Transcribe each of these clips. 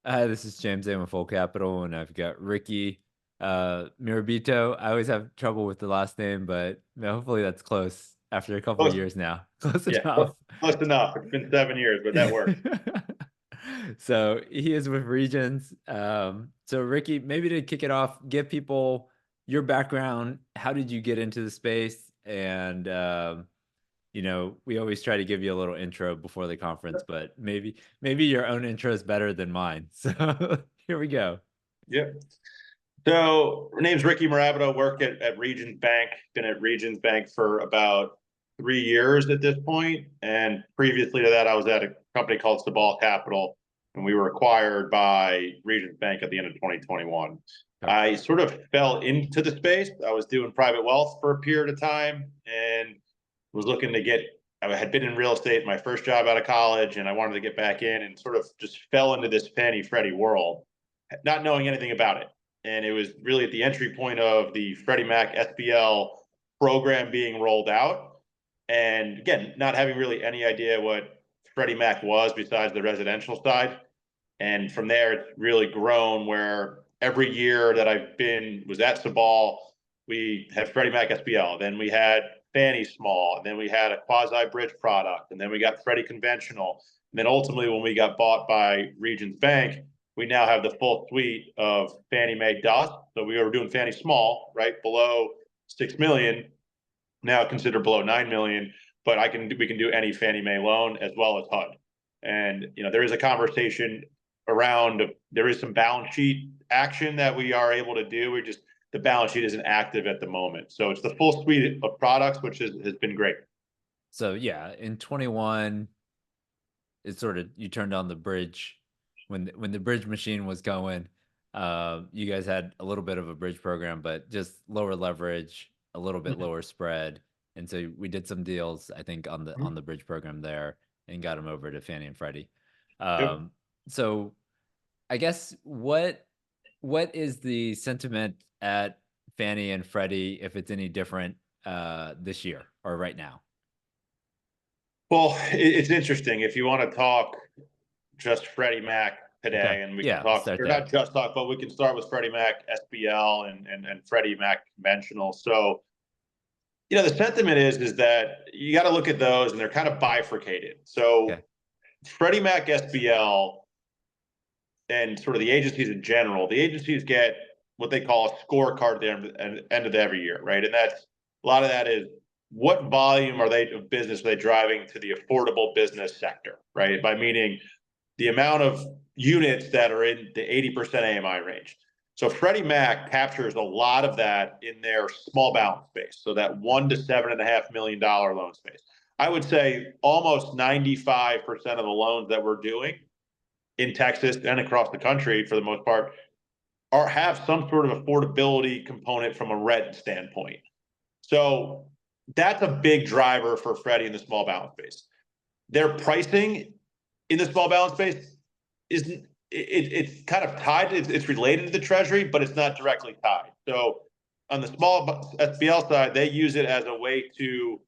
Hi, this is James A with Full Capital, and I've got Ricky Mirabito. I always have trouble with the last name, but hopefully that's close after a couple of Close, years now. Close yeah, enough. close enough. It's been 7 years, but that works. So he is with Regions. So Ricky, maybe to kick it off, give people your background. How did you get into the space? And we always try to give you a little intro before the conference, but maybe your own intro is better than mine. So here we go. Yeah. So, my name's Rickey Mirabito. Work at Regions Bank. Been at Regions Bank for about 3 years at this point, and previously to that, I was at a company called Sabal Capital, and we were acquired by Regions Bank at the end of 2021. Okay. I sort of fell into the space. I was doing private wealth for a period of time, and was looking to get. I had been in real estate, my first job out of college, and I wanted to get back in, and sort of just fell into this Fannie Freddie world, not knowing anything about it. And it was really at the entry point of the Freddie Mac SBL program being rolled out. And again, not having really any idea what Freddie Mac was besides the residential side. And from there, it's really grown where every year that I've been was at Sabal, we had Freddie Mac SBL. Then we had Fannie Small. And then we had a quasi bridge product. And then we got Freddie Conventional. And then ultimately, when we got bought by Regions Bank, we now have the full suite of Fannie Mae DUS. So we were doing Fannie Small, right below 6 million, now considered below 9 million. But we can do any Fannie Mae loan as well as HUD. And there is a conversation around, there is some balance sheet action that we are able to do. The balance sheet isn't active at the moment. So it's the full suite of products, which has been great. So yeah, in 21, it's sort of you turned on the bridge when the bridge machine was going. You guys had a little bit of a bridge program, but just lower leverage, a little bit Mhm. lower spread, and so we did some deals, I think, on the Mhm. bridge program there, and got them over to Fannie and Freddie. Yep. So I guess what is the sentiment at Fannie and Freddie, if it's any different this year or right now? Well, it's interesting. If you want to talk just Freddie Mac Okay, today, and we can yeah, let's talk, start or there. not just talk, but we can start with Freddie Mac SBL and Freddie Mac conventional. So, the sentiment is that you got to look at those, and they're kind of bifurcated. So, Okay. Freddie Mac SBL and sort of the agencies in general, the agencies get what they call a scorecard at the end of every year, right? And that's a lot of that is what volume of business are they driving to the affordable business sector, right? By meaning the amount of units that are in the 80% AMI range. So Freddie Mac captures a lot of that in their small balance space. So that $1 to $7.5 million loan space. I would say almost 95% of the loans that we're doing in Texas and across the country, for the most part, have some sort of affordability component from a rent standpoint. So that's a big driver for Freddie in the small balance space. Their pricing in the small balance space it's kind of tied. It's related to the Treasury, but it's not directly tied. So on the small SBL side, they use it as a way to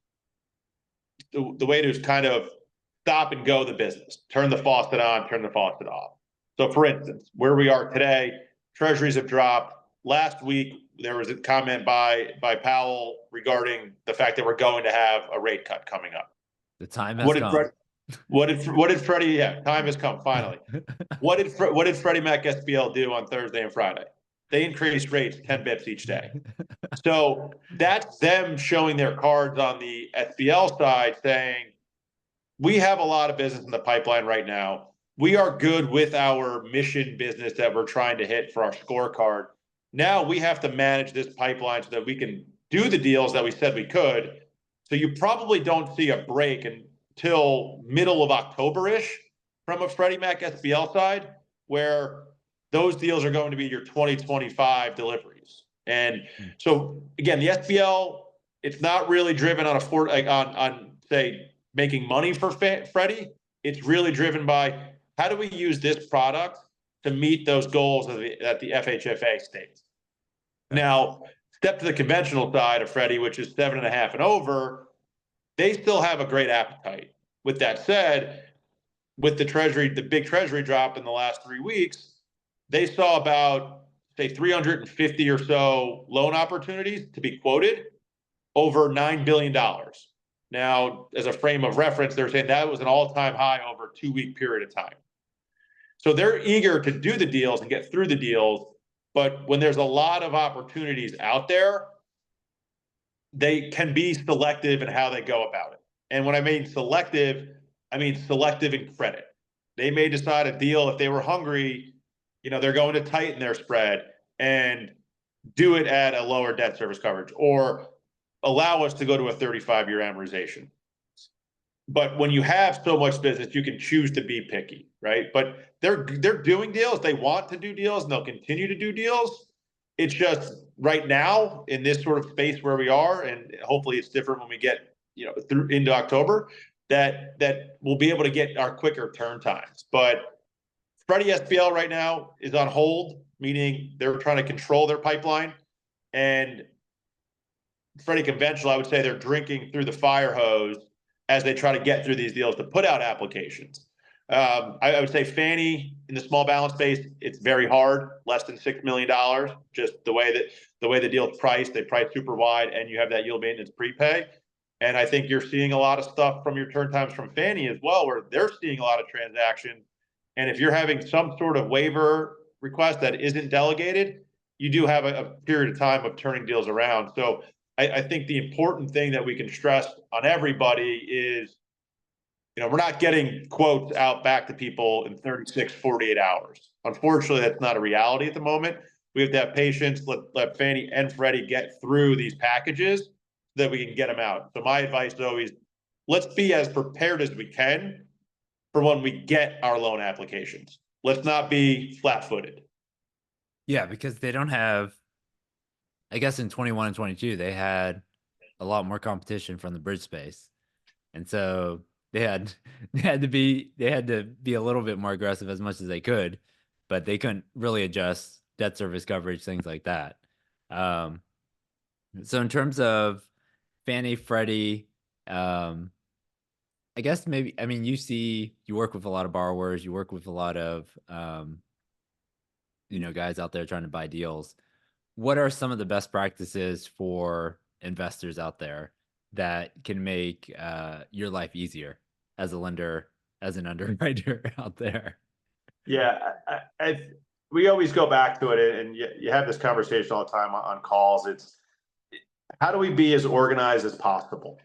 the way to kind of stop and go the business, turn the faucet on, turn the faucet off. So, for instance, where we are today, Treasuries have dropped. Last week, there was a comment by Powell regarding the fact that we're going to have a rate cut coming up. The time has What did come. Fred, what did Freddie? Yeah, time has come finally. What did Freddie Mac SBL do on Thursday and Friday? They increased rates 10 bips each day. So that's them showing their cards on the SBL side, saying we have a lot of business in the pipeline right now. We are good with our mission business that we're trying to hit for our scorecard. Now we have to manage this pipeline so that we can do the deals that we said we could. So you probably don't see a break until middle of October-ish from a Freddie Mac SBL side, where those deals are going to be your 2025 deliveries. And Mm. so again, the SBL, it's not really driven on on say making money for Freddie. It's really driven by how do we use this product to meet those goals that the FHFA states. Okay. Now, step to the conventional side of Freddie, which is 7.5 and over. They still have a great appetite. With that said, with the big treasury drop in the last 3 weeks, they saw about, say, 350 or so loan opportunities to be quoted over $9 billion. Now, as a frame of reference, they're saying that was an all-time high over a 2-week period of time. So they're eager to do the deals and get through the deals. But when there's a lot of opportunities out there, they can be selective in how they go about it. And when I mean selective in credit. They may decide a deal if they were hungry, they're going to tighten their spread and do it at a lower debt service coverage or allow us to go to a 35-year amortization. But when you have so much business, you can choose to be picky, right? But they're doing deals. They want to do deals, and they'll continue to do deals. It's just right now in this sort of space where we are, and hopefully it's different when we get through into October, that we'll be able to get our quicker turn times. But Freddie SBL right now is on hold, meaning they're trying to control their pipeline, and Freddie Conventional, I would say they're drinking through the fire hose as they try to get through these deals to put out applications. I would say Fannie in the small balance space, it's very hard, less than $6 million, just the way the deal's priced. They price super wide, and you have that yield maintenance prepay. And I think you're seeing a lot of stuff from your turn times from Fannie as well, where they're seeing a lot of transactions. And if you're having some sort of waiver request that isn't delegated, you do have a period of time of turning deals around. So I think the important thing that we can stress on everybody is, we're not getting quotes out back to people in 36, 48 hours. Unfortunately, that's not a reality at the moment. We have to have patience, let Fannie and Freddie get through these packages so that we can get them out. So my advice is always, let's be as prepared as we can for when we get our loan applications. Let's not be flat-footed. Yeah, because they don't have, I guess in 21 and 22, they had a lot more competition from the bridge space. And so they had to be a little bit more aggressive as much as they could, but they couldn't really adjust debt service coverage, things like that. So in terms of Fannie, Freddie, I guess maybe, I mean, you work with a lot of borrowers, you work with a lot of guys out there trying to buy deals. What are some of the best practices for investors out there that can make your life easier as a lender, as an underwriter out there? Yeah, we always go back to it, and you have this conversation all the time on calls. It's how do we be as organized as possible?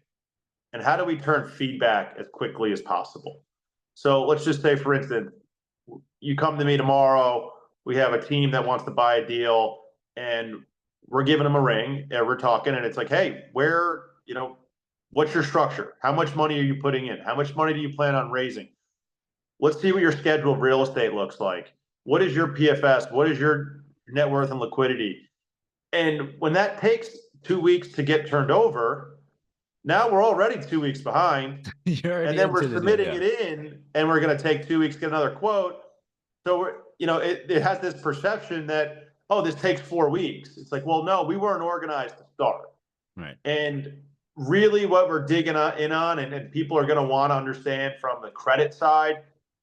And how do we turn feedback as quickly as possible? So let's just say, for instance, you come to me tomorrow, we have a team that wants to buy a deal, and we're giving them a ring, and we're talking, and it's like, hey, what's your structure? How much money are you putting in? How much money do you plan on raising? Let's see what your schedule of real estate looks like. What is your PFS? What is your net worth and liquidity? And when that takes 2 weeks to get turned over, now we're already 2 weeks behind. You're And already then we're into the deal, submitting yeah. it in, and we're going to take 2 weeks to get another quote. So it has this perception that, oh, this takes 4 weeks. It's like, well, no, we weren't organized to start. Right. And really what we're digging in on, and people are going to want to understand from the credit side,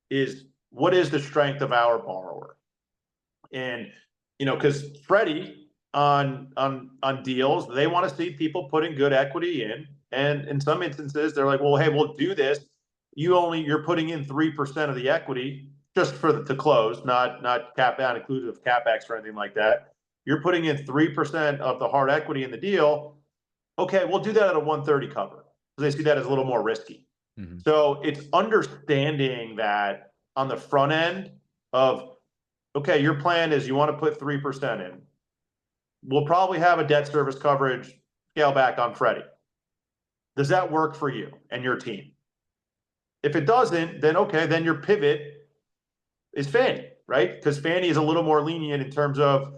is what is the strength of our borrower? And, because Freddie on deals, they want to see people putting good equity in. And in some instances, they're like, well, hey, we'll do this. You're putting in 3% of the equity just to close, not inclusive of CapEx or anything like that. You're putting in 3% of the hard equity in the deal. Okay, we'll do that at a 130 cover because they see that as a little more risky. Mm-hmm. So it's understanding that on the front end of, okay, your plan is you want to put 3% in. We'll probably have a debt service coverage scale back on Freddie. Does that work for you and your team? If it doesn't, then okay, then your pivot is Fannie, right? Because Fannie is a little more lenient in terms of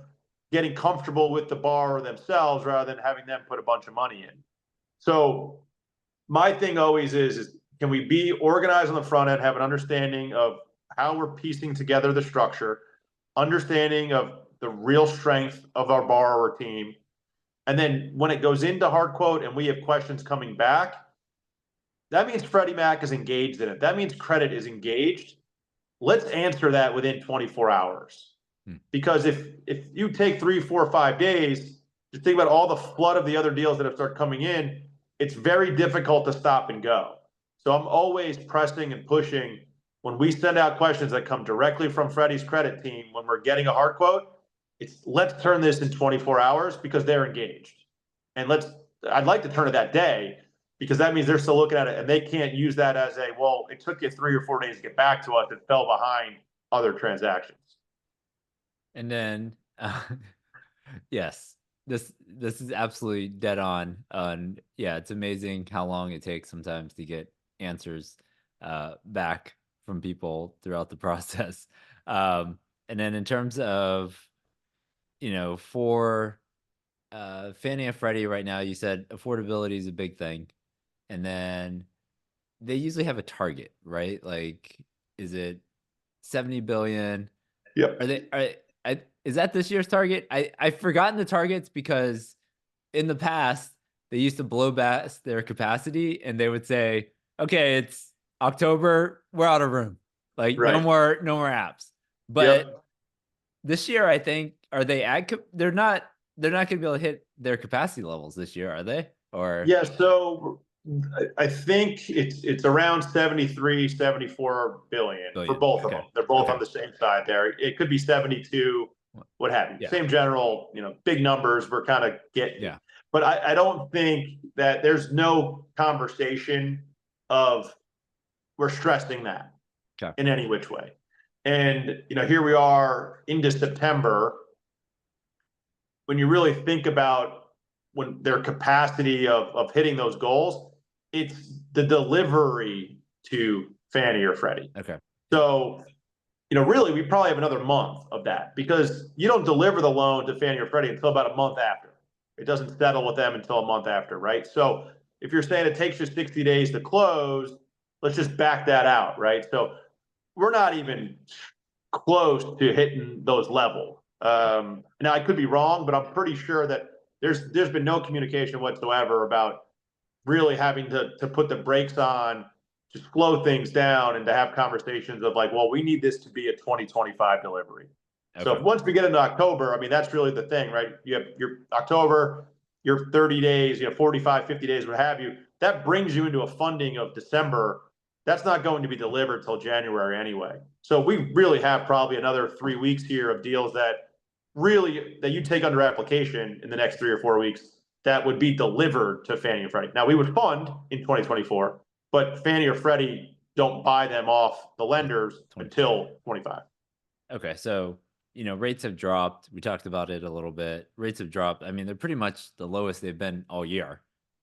getting comfortable with the borrower themselves rather than having them put a bunch of money in. So my thing always is can we be organized on the front end, have an understanding of how we're piecing together the structure, understanding of the real strength of our borrower team. And then when it goes into hard quote and we have questions coming back, That means Freddie Mac is engaged in it. That means credit is engaged. Let's answer that within 24 hours. Hmm. Because if you take 3, 4, 5 days, just think about all the flood of the other deals that have started coming in. It's very difficult to stop and go. So I'm always pressing and pushing when we send out questions that come directly from Freddie's credit team. When we're getting a hard quote, it's let's turn this in 24 hours because they're engaged, and I'd like to turn it that day because that means they're still looking at it and they can't use that as a, well, it took you 3 or 4 days to get back to us. It fell behind other transactions. And then, yes, this is absolutely dead on. Yeah, it's amazing how long it takes sometimes to get answers back from people throughout the process. And then in terms of, for Fannie and Freddie right now, you said affordability is a big thing, and then they usually have a target, right? Like, is it 70 billion? Yep. Is that this year's target? I've forgotten the targets because in the past they used to blow past their capacity and they would say, "Okay, it's October, we're out of room. Like Right. no more apps." But Yep. this year, I think they're not going to be able to hit their capacity levels this year, are they? Or Yeah. So I think it's around 73, 74 billion for billion? both of Okay, them. They're both okay, on the same side there. It could be 72, what have you. yeah, Same general, big numbers we're kind of getting. yeah, But I don't think that there's no conversation of we're stressing that okay, in any which way. And here we are into September. When you really think about when their capacity of hitting those goals, it's the delivery to Fannie or Freddie. okay, So, really, we probably have another month of that because you don't deliver the loan to Fannie or Freddie until about a month after. It doesn't settle with them until a month after, right? So if you're saying it takes you 60 days to close, let's just back that out, right? So we're not even close to hitting those levels. Now I could be wrong, but I'm pretty sure that there's been no communication whatsoever about really having to put the brakes on, to slow things down, and to have conversations of like, well, we need this to be a 2025 delivery. So okay, once we get into October, I mean, that's really the thing, right? You have your October, your 30 days, 45, 50 days, what have you. That brings you into a funding of December. That's not going to be delivered till January anyway. So we really have probably another 3 weeks here of deals that you take under application in the next 3 or 4 weeks that would be delivered to Fannie and Freddie. Now we would fund in 2024, but Fannie or Freddie don't buy them off the lenders until 25. Okay, so rates have dropped. We talked about it a little bit. Rates have dropped. I mean, they're pretty much the lowest they've been all year,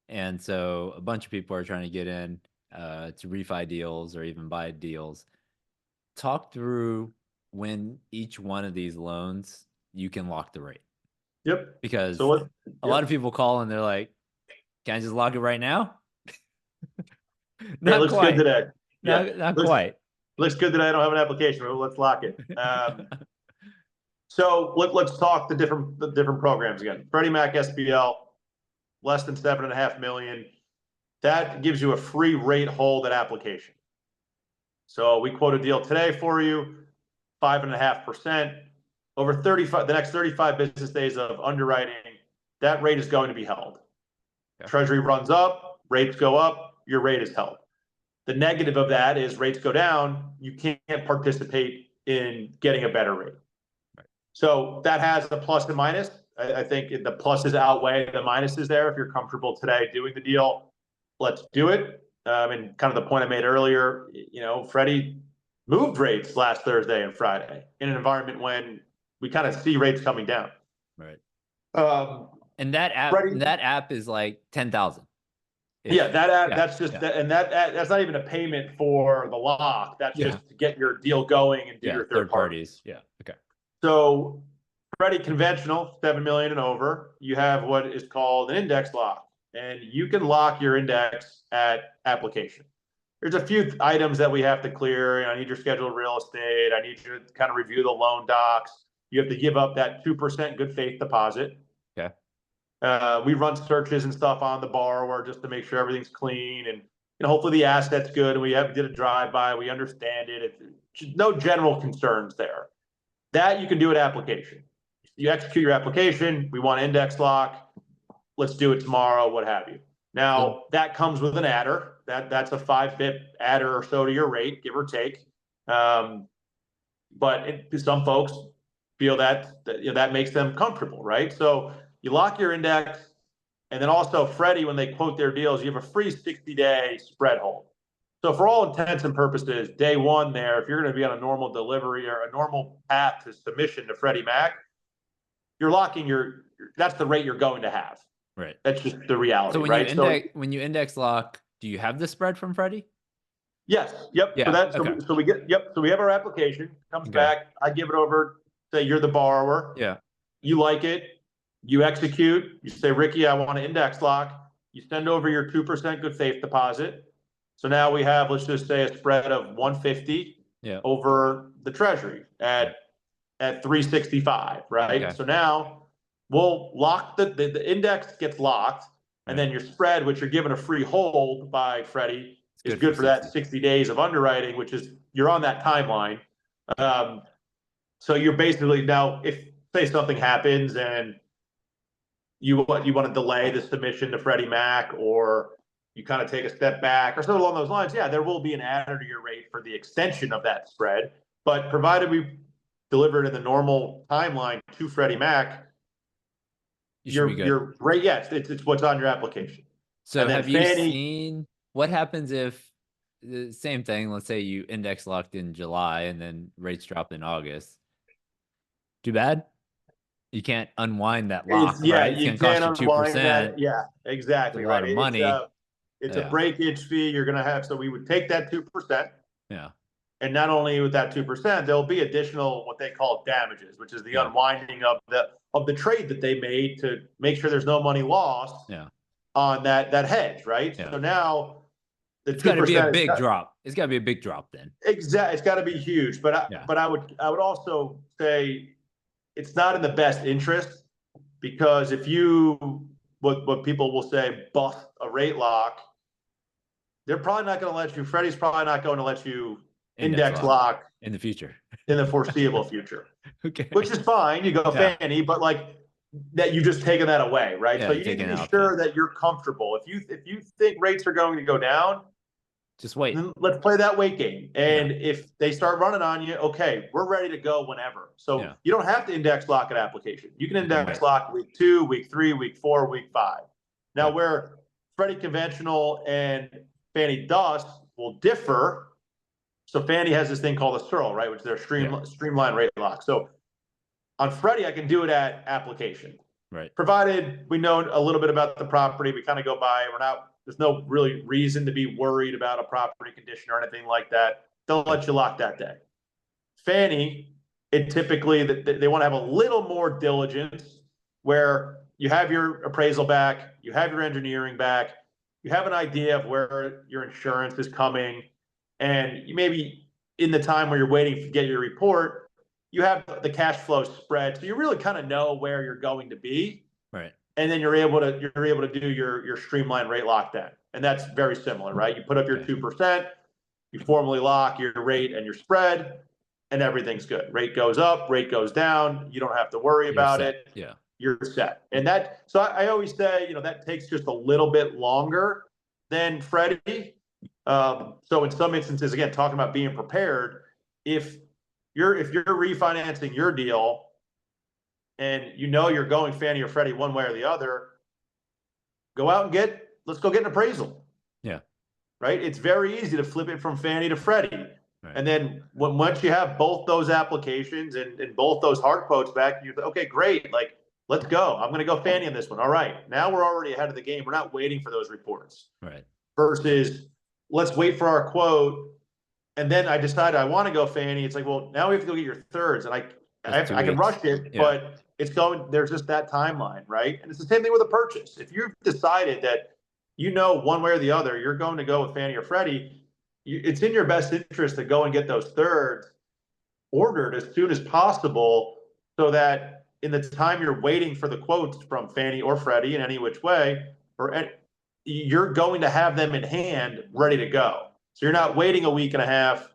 and so a bunch of people are trying to get in to refi deals or even buy deals. Talk through when each one of these loans you can lock the rate, Yep. So because what? a lot Yep. of people call and they're like, "Can I just lock it right now?" Here, it Not looks good quite. today. Yeah, Not looks quite. looks good today. I don't have an application. But let's lock it. So let's talk the different programs again. Freddie Mac SBL, less than 7.5 million. That gives you a free rate hold at application. So we quote a deal today for you, 5.5%. Over the next 35 business days of underwriting, that rate is going to be held. Okay. Treasury runs up, rates go up, your rate is held. The negative of that is rates go down, you can't participate in getting a better rate. Right. So that has a plus and minus. I think the pluses outweigh the minuses there. If you're comfortable today doing the deal, let's do it. And kind of the point I made earlier, Freddie moved rates last Thursday and Friday in an environment when we kind of see rates coming down. Right. Um, And Freddie, that app is like 10,000. yeah, Yeah. that's just Yeah. that, and that's not even a payment for the lock. That's Yeah. just to get your deal going and do Yeah. your third Third party. parties. Yeah. Okay. So Freddie conventional, 7 million and over, you have what is called an index lock, and you can lock your index at application. There's a few items that we have to clear. I need your scheduled real estate. I need you to kind of review the loan docs. You have to give up that 2% good faith deposit. Okay. We run searches and stuff on the borrower just to make sure everything's clean. And hopefully the asset's good and we did a drive-by, we understand it. It's no general concerns there. That you can do at application. You execute your application, we want index lock, let's do it tomorrow, what have you. Now, that comes with an adder. That's a 5 BIP adder or so to your rate, give or take. But some folks feel that makes them comfortable, right? So you lock your index, and then also Freddie, when they quote their deals, you have a free 60-day spread hold. So for all intents and purposes, day one there, if you're going to be on a normal delivery or a normal path to submission to Freddie Mac, you're locking that's the rate you're going to have. Right. That's just the reality, So when you index lock, do you have the spread from Freddie? Yes. Yep. Yeah. So we get, yep. So we have our application, comes back. I give it over, say you're the borrower. Yeah. You like it. You execute. You say, Rickey, I want to index lock. You send over your 2% good faith deposit. So now we have, let's just say, a spread of 150 over the treasury at 365, right? Okay. So now we'll lock the index gets locked, and then your spread, which you're given a free hold by Freddie, is good for that 60 days of underwriting, which is you're on that timeline. So you're basically now, if say something happens and you want to delay the submission to Freddie Mac, or you kind of take a step back or something along those lines, yeah, there will be an adder to your rate for the extension of that spread. But provided we deliver it in the normal timeline to Freddie Mac, your rate, it's what's on your application. So have you seen what happens if the same thing, let's say you index locked in July and then rates drop in August? Too bad. You can't unwind that lock, right? You can't unwind that. Yeah, exactly. It's a lot of money. It's a breakage fee you're going to have. So we would take that 2%. Yeah. And not only with that 2%, there'll be additional what they call damages, which is the unwinding of the trade that they made to make sure there's no money lost on that hedge, right? So now it's got to be a big drop. It's got to be a big drop then. Exactly, it's got to be huge. But I would also say it's not in the best interest, because if you what people will say bust a rate lock, they're probably not going to let you. Freddie's probably not going to let you index lock in the future, in the foreseeable future. Okay, which is fine. You go Fannie, but like that, you just taken that away, right? So you need to be sure that you're comfortable. If you think rates are going to go down, just wait. Then let's play that wait game. And if they start running on you, okay, we're ready to go whenever. So you don't have to index lock an application. You can index lock week 2, week 3, week 4, week 5. Now, where Freddie Conventional and Fannie DUS will differ. So Fannie has this thing called a SERL, right, which is their streamlined rate lock. So on Freddie, I can do it at application, right? Provided we know a little bit about the property, we kind of go by. There's no really reason to be worried about a property condition or anything like that. They'll let you lock that day. Fannie, it typically they want to have a little more diligence, where you have your appraisal back, you have your engineering back, you have an idea of where your insurance is coming, and you maybe in the time where you're waiting to get your report, you have the cash flow spread, so you really kind of know where you're going to be, right? And then you're able to do your streamlined rate lock then, and that's very similar, right? You put up your 2%, you formally lock your rate and your spread, and everything's good. Rate goes up, rate goes down. You don't have to worry about it. Yeah, you're set. And so I always say, that takes just a little bit longer than Freddie. So in some instances, again, talking about being prepared, if you're refinancing your deal and you're going Fannie or Freddie one way or the other, go out and let's go get an appraisal. Yeah. Right. It's very easy to flip it from Fannie to Freddie. Right. And then once you have both those applications and both those hard quotes back, you're okay, great. Like, let's go. I'm going to go Fannie on this one. All right. Now we're already ahead of the game. We're not waiting for those reports. Right. Versus let's wait for our quote. And then I decide I want to go Fannie. It's like, well, now we have to go get your thirds. And I can rush it, but there's just that timeline, right? And it's the same thing with a purchase. If you've decided that one way or the other, you're going to go with Fannie or Freddie, it's in your best interest to go and get those thirds ordered as soon as possible, so that in the time you're waiting for the quotes from Fannie or Freddie in any which way, you're going to have them in hand ready to go. So you're not waiting a week and a half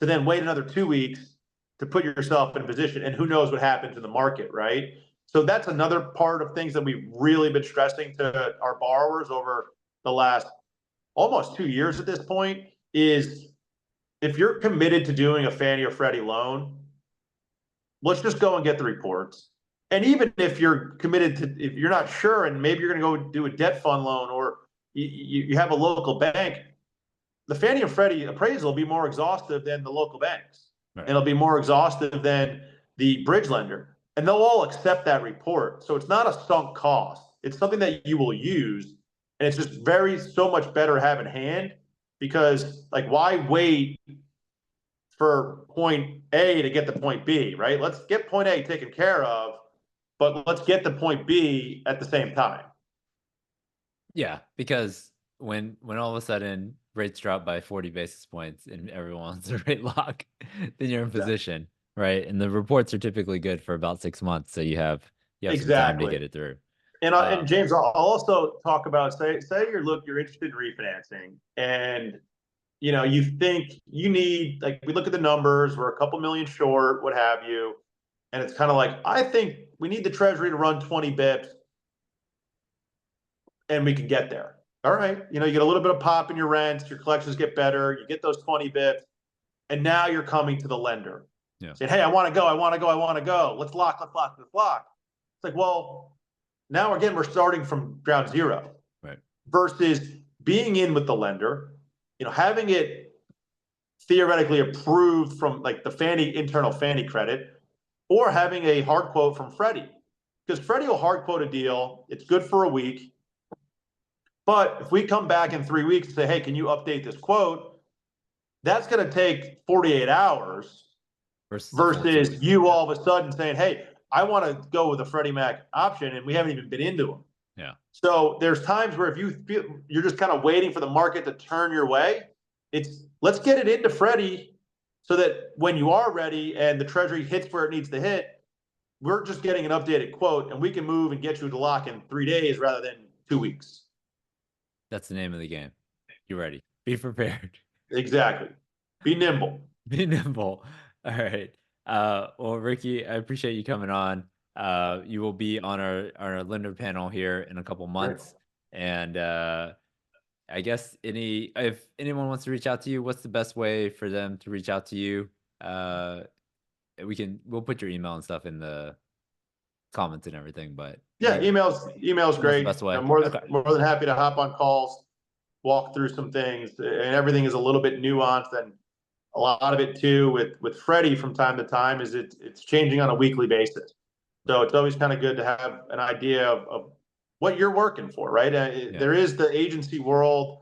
to then wait another 2 weeks to put yourself in a position. And who knows what happens in the market, right? So that's another part of things that we've really been stressing to our borrowers over the last almost 2 years at this point is if you're committed to doing a Fannie or Freddie loan, let's just go and get the reports. And even if you're committed to, if you're not sure, and maybe you're going to go do a debt fund loan or you have a local bank, the Fannie and Freddie appraisal will be more exhaustive than the local banks. Right. And it'll be more exhaustive than the bridge lender. And they'll all accept that report. So it's not a sunk cost. It's something that you will use. And it's just so much better to have in hand because, like, why wait for point A to get to point B, right? Let's get point A taken care of, but let's get to point B at the same time. Yeah, because when all of a sudden rates drop by 40 basis points and everyone wants a rate lock, then you're in position, right? And the reports are typically good for about 6 months, so you have some time to get it through. And James, I'll also talk about say you're interested in refinancing, and you think you need, like, we look at the numbers, we're a couple million short, what have you, and it's kind of like, I think we need the Treasury to run 20 bips, and we can get there. All right, you get a little bit of pop in your rents, your collections get better, you get those 20 bips, and now you're coming to the lender, saying, hey, I want to go, let's lock. It's like, well, now again, we're starting from ground zero, right? Versus being in with the lender, having it theoretically approved from, like, the internal Fannie credit, or having a hard quote from Freddie, because Freddie will hard quote a deal. It's good for a week. But if we come back in 3 weeks and say, hey, can you update this quote? That's going to take 48 hours versus you all of a sudden saying, hey, I want to go with a Freddie Mac option, and we haven't even been into them. Yeah. So there's times where if you feel you're just kind of waiting for the market to turn your way, let's get it into Freddie so that when you are ready and the Treasury hits where it needs to hit, we're just getting an updated quote and we can move and get you to lock in 3 days rather than 2 weeks. That's the name of the game. You're ready. Be prepared. Exactly. Be nimble. Be nimble. All right. Well, Rickey, I appreciate you coming on. You will be on our lender panel here in a couple months. Sure. And I guess if anyone wants to reach out to you, what's the best way for them to reach out to you? We'll put your email and stuff in the comments and everything, but yeah, email's great. Best way. I'm more than happy to hop on calls, walk through some things, and everything is a little bit nuanced, and a lot of it too with Freddie from time to time is it's changing on a weekly basis. So it's always kind of good to have an idea of what you're working for, right? There is the agency world,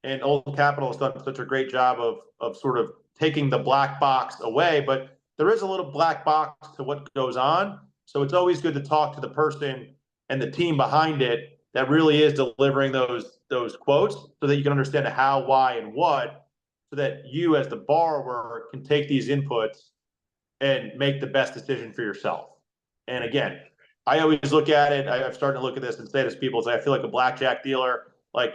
and Old Capital has done such a great job of sort of taking the black box away, but there is a little black box to what goes on. So it's always good to talk to the person and the team behind it that really is delivering those quotes so that you can understand the how, why, and what, so that you as the borrower can take these inputs and make the best decision for yourself. And again, I always look at it, I've started to look at this and say to people, I feel like a blackjack dealer. Like,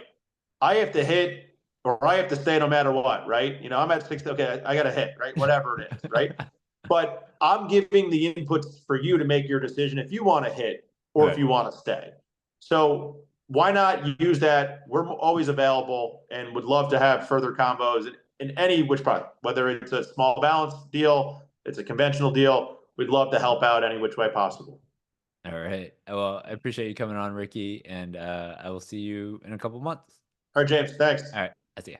I have to hit or I have to stay no matter what, right? I'm at 60, okay, I got to hit, right? Whatever it is, right? But I'm giving the inputs for you to make your decision if you want to hit or if you want to stay. So why not use that? We're always available and would love to have further combos in any which product, whether it's a small balance deal, it's a conventional deal. We'd love to help out any which way possible. All right. Well, I appreciate you coming on, Rickey, and I will see you in a couple months. All right, James. Thanks. All right. I see you.